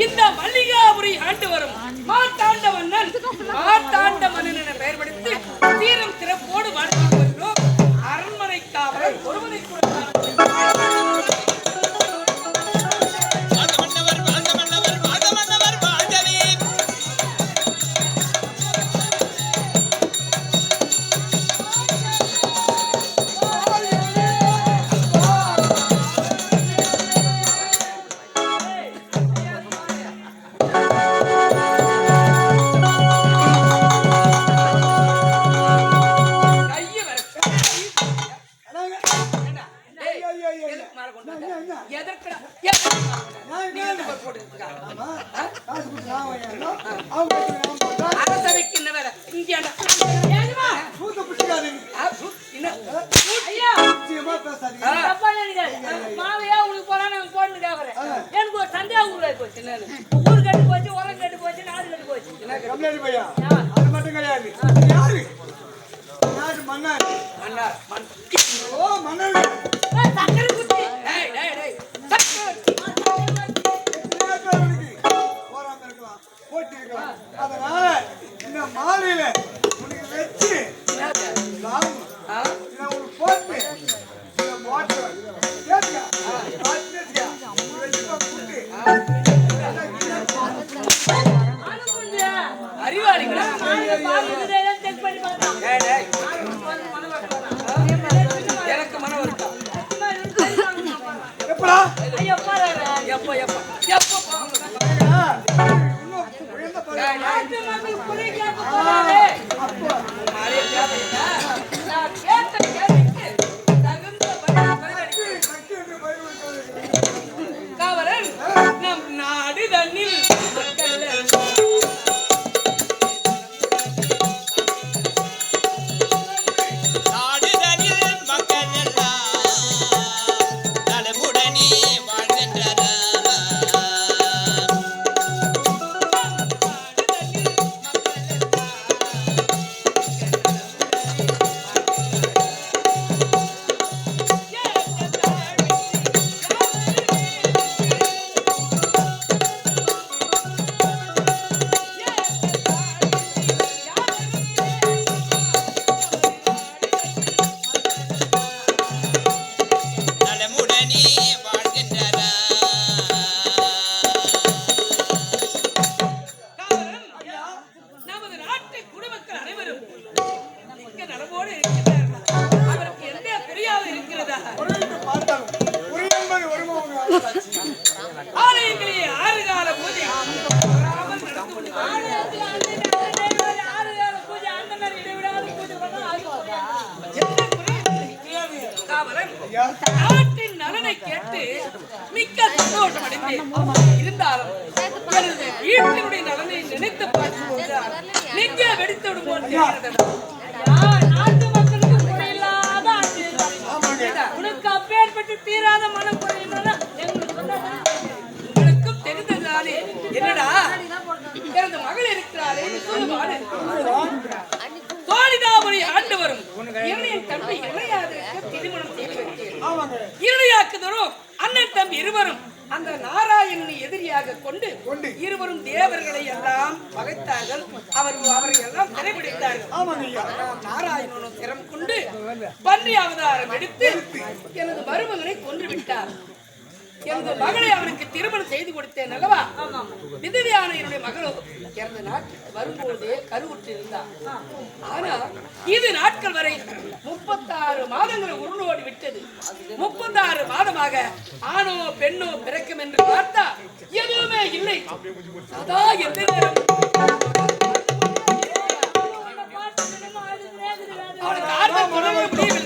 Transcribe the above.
இந்த மல்லிகாபுரி ஆண்டு வரும் மாட்டாண்ட மன்னன் என பெயர் படுத்தி தீரம் திறப்போடு வாழ்ந்து வருகிறோம். அரண்மனை காவலர் ஒருவனை கூட நாட்டின் நலனை கேட்டு மிக்க சந்தோஷம் அடைந்தேன். இருந்தாலும் எனது வீட்டினுடைய நலனை நினைத்து பார்க்கும்போது நெஞ்சே வெடித்து விடுவோம். நாட்டு மக்களுக்கு குறையில்லாத ஆட்சி, உனக்கு அப்பேற்பட்டு தீராத மனம் குறையில்லா உங்களுக்கும் தெரிந்ததானே. என்னடா எனது மகள் இருக்கிறாரே சொல்லுவாரு. தோழிதாபுரி ஆண்டு வரும் இரணையின் தம்பி இளையாதற்கு திருமணம் செய்து வைத்தேன். இளையாக்குதரும் அண்ணன் தம்பி இருவரும் அந்த நாராயணனை எதிரியாக கொண்டு இருவரும் தேவர்களை எல்லாம் பகைத்தார்கள். அவரை எல்லாம் சிறைபிடித்தார்கள். நாராயணனும் திறம் கொண்டு பன்றி அவதாரம் எடுத்து எனது மருமகனை கொன்று விட்டார். எனது மகளை அவனுக்கு திருமணம் செய்து கொடுத்தேன் அல்லவா. விதவியான என்னுடைய மகளோ எனது நாட்டுக்கு வரும்போதே கருவுற்று இருந்தார். ஆனா இது நாட்கள் வரை 36 மாதங்கள் உருளோடி விட்டது. 36 மாதமாக ஆணோ பெண்ணோ பிறக்கும் என்று பார்த்தா எதுவுமே இல்லை. அதான் எந்த நேரம் அவனுக்கு ஆர்வம் முடியவில்லை.